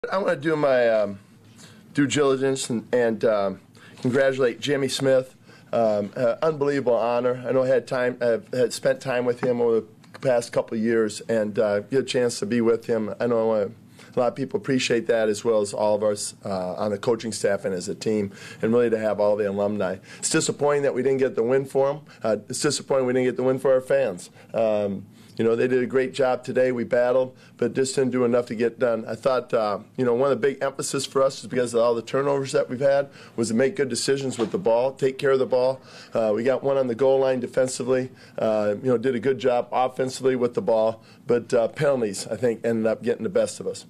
I want to do my due diligence and congratulate Jimmy Smith. Unbelievable honor. I know I've had spent time with him over the past couple of years and get a chance to be with him. I know a lot of people appreciate that, as well as all of us on the coaching staff and as a team, and really to have all the alumni. It's disappointing that we didn't get the win for them. It's disappointing we didn't get the win for our fans. They did a great job today. We battled, but just didn't do enough to get done. I thought, one of the big emphasis for us is because of all the turnovers that we've had, was to make good decisions with the ball, take care of the ball. We got one on the goal line defensively. Did a good job offensively with the ball, but penalties, I think, ended up getting the best of us.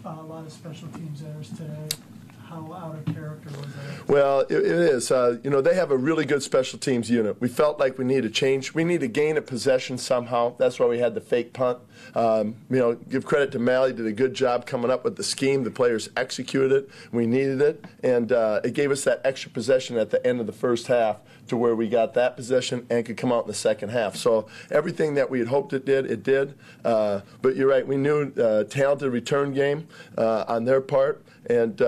A lot of special teams errors today. How out of character was that? Well, it is. They have a really good special teams unit. We felt like we need to change. We need to gain a possession somehow. That's why we had the fake punt. Give credit to Malley. Did a good job coming up with the scheme. The players executed it. We needed it, and it gave us that extra possession at the end of the first half to where we got that possession and could come out in the second half. So everything that we had hoped it did. But you're right. We knew talented return game on their part, and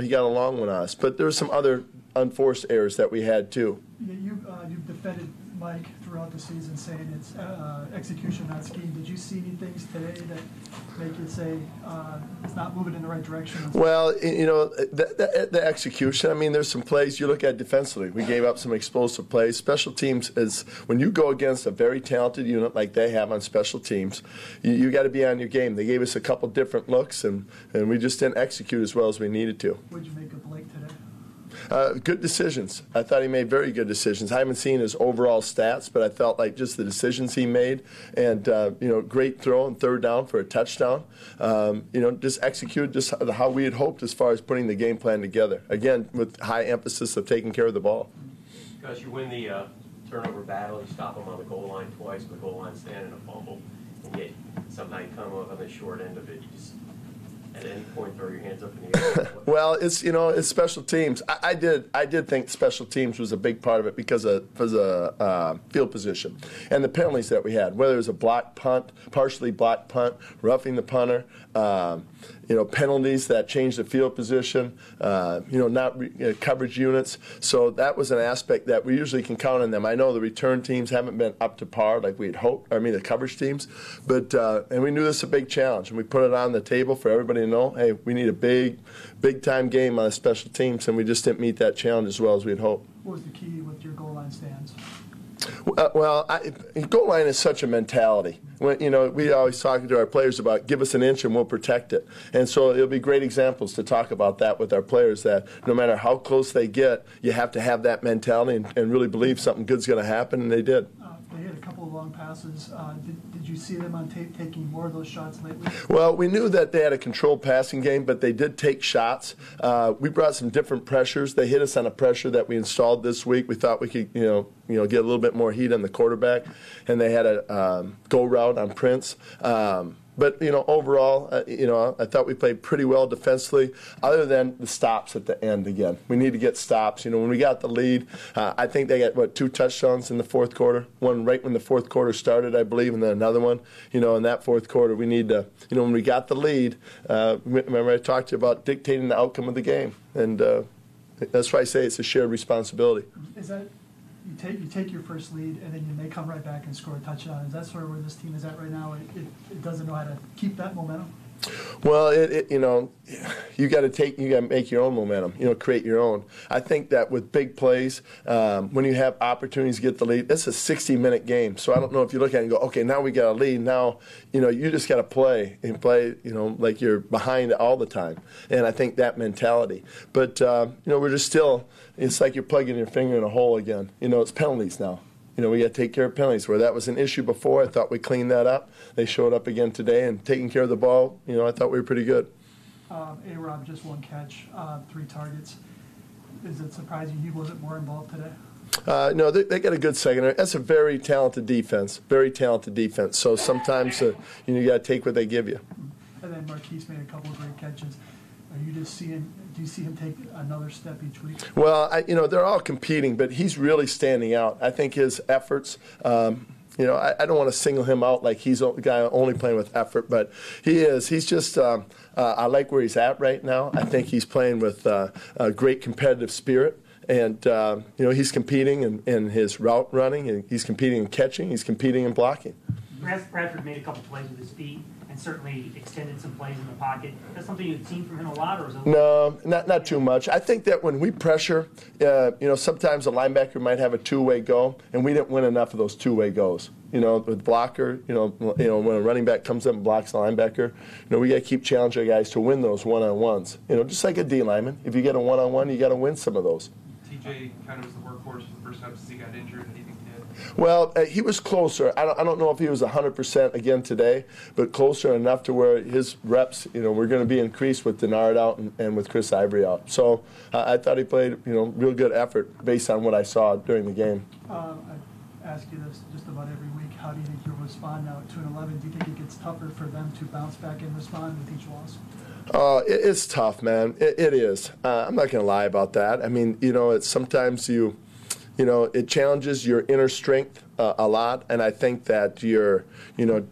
he got a long one on us. But there were some other unforced errors that we had too. You've defended Mike throughout the season, saying it's execution, not scheme. Did you see any things today that make you say it's not moving in the right direction? Well, the execution. I mean, there's some plays you look at defensively. We gave up some explosive plays. Special teams is when you go against a very talented unit like they have on special teams, you got to be on your game. They gave us a couple different looks, and we just didn't execute as well as we needed to. What did you make of Blake today? Good decisions. I thought he made very good decisions. I haven't seen his overall stats, but I felt like just the decisions he made, and great throw and third down for a touchdown. Just executed just how we had hoped as far as putting the game plan together. Again, with high emphasis of taking care of the ball. Gus, you win the turnover battle. You stop them on the goal line twice, the goal line stand and a fumble, and yet somehow you come up on the short end of it. You just at any point throw your hands up in the air. Well, it's special teams. I did think special teams was a big part of it because of field position and the penalties that we had, whether it was a blocked punt, partially blocked punt, roughing the punter, penalties that changed the field position, coverage units. So that was an aspect that we usually can count on them. I know the return teams haven't been up to par like we had hoped. The coverage teams, but and we knew this was a big challenge, and we put it on the table for everybody to know. Hey, we need a big time game on the special teams, and we just didn't meet that challenge as well as we had hoped. What was the key with your goal line stands? Goal line is such a mentality. We always talk to our players about give us an inch and we'll protect it. And so it'll be great examples to talk about that with our players, that no matter how close they get, you have to have that mentality and really believe something good's going to happen, and they did. They had a couple of long passes. Did you see them on tape taking more of those shots lately? Well, we knew that they had a controlled passing game, but they did take shots. We brought some different pressures. They hit us on a pressure that we installed this week. We thought we could, get a little bit more heat on the quarterback, and they had a go route on Prince. But overall, I thought we played pretty well defensively, other than the stops at the end. Again, we need to get stops. When we got the lead, I think they got 2 touchdowns in the fourth quarter. One right when the fourth quarter started, I believe, and then another one. In that fourth quarter, we need to. When we got the lead, remember I talked to you about dictating the outcome of the game, and that's why I say it's a shared responsibility. Is that? You take your first lead, and then they come right back and score a touchdown. Is that sort of where this team is at right now? It doesn't know how to keep that momentum? Well, you got to make your own momentum. Create your own. I think that with big plays, when you have opportunities to get the lead, it's a 60-minute game. So I don't know if you look at it and go, okay, now we got a lead. Now, you just got to play like you're behind all the time. And I think that mentality. But we're just still. It's like you're plugging your finger in a hole again. It's penalties now. We got to take care of penalties. Where that was an issue before, I thought we cleaned that up. They showed up again today, and taking care of the ball, I thought we were pretty good. A-Rob, just 1 catch, 3 targets. Is it surprising he wasn't more involved today? No, they got a good secondary. That's a very talented defense. Very talented defense. So sometimes you got to take what they give you. And then Marquise made a couple of great catches. Are you just seeing? Do you see him take another step each week? Well, they're all competing, but he's really standing out. I think his efforts you know, I don't want to single him out like he's a guy only playing with effort, but he is. He's just, I like where he's at right now. I think he's playing with a great competitive spirit. And, you know, he's competing in his route running, and he's competing in catching, he's competing in blocking. Bradford made a couple plays with his feet and certainly extended some plays in the pocket. Is that something you've seen from him a lot, or is it? No, not too much. I think that when we pressure, you know, sometimes a linebacker might have a two-way go, and we didn't win enough of those two-way goes. You know, with blocker, you know, when a running back comes up and blocks the linebacker, you know, we got to keep challenging guys to win those one-on-ones. You know, just like a D lineman. If you get a one-on-one, you got to win some of those. TJ kind of was the workhorse for the first time since he got injured. How do you think he did? Well, he was closer. I don't know if he was 100% again today, but closer enough to where his reps, you know, were going to be increased with Denard out and with Chris Ivory out. So I thought he played, you know, real good effort based on what I saw during the game. I ask you this just about every week. How do you think you'll respond now at 2-11? Do you think it gets tougher for them to bounce back and respond with each loss? It's tough, man. It is. I'm not going to lie about that. I mean, you know, it's sometimes you know, it challenges your inner strength a lot, and I think that you're, you know,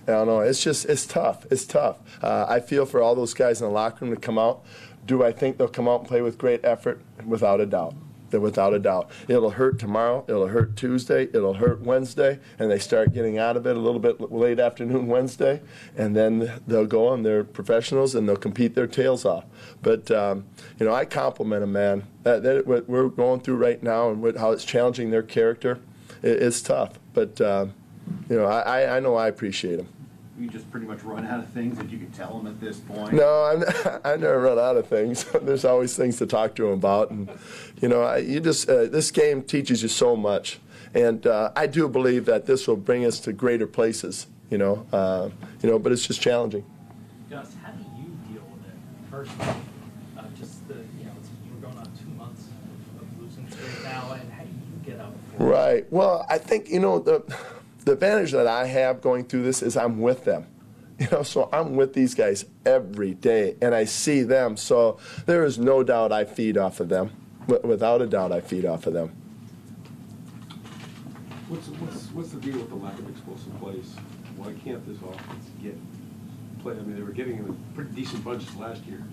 I don't know. It's tough. It's tough. I feel for all those guys in the locker room to come out. Do I think they'll come out and play with great effort? Without a doubt. Without a doubt. It'll hurt tomorrow. It'll hurt Tuesday. It'll hurt Wednesday. And they start getting out of it a little bit late afternoon Wednesday. And then they'll go on. They're professionals, and they'll compete their tails off. But, you know, I compliment them, man. What we're going through right now and how it's challenging their character, it's tough. But, you know I appreciate them. You just pretty much run out of things that you can tell them at this point? No, I never run out of things. There's always things to talk to them about, and you know, this game teaches you so much, and I do believe that this will bring us to greater places. You know, but it's just challenging. Gus, how do you deal with it? First, just the you're going on 2 months of losing straight now, and how do you get out? Right. Well, I think the advantage that I have going through this is I'm with them. You know, so I'm with these guys every day, and I see them. So there is no doubt I feed off of them. Without a doubt, I feed off of them. What's the deal with the lack of explosive plays? Why can't this offense get play? I mean, they were getting in pretty decent bunches last year.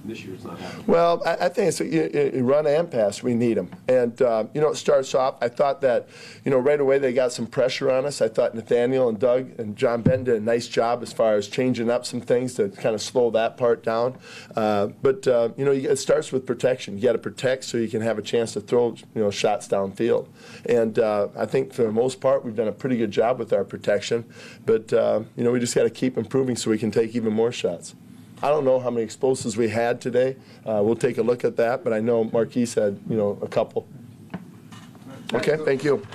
This year it's not happening. Well, I think it's you run and pass. We need them. And, you know, it starts off, I thought that, you know, right away they got some pressure on us. I thought Nathaniel and Doug and John Ben did a nice job as far as changing up some things to kind of slow that part down. But you know, it starts with protection. You got to protect so you can have a chance to throw, you know, shots downfield. And I think for the most part we've done a pretty good job with our protection. But, you know, we just got to keep improving so we can take even more shots. I don't know how many explosives we had today. We'll take a look at that, but I know Marquise had, you know, a couple. Okay, thank you.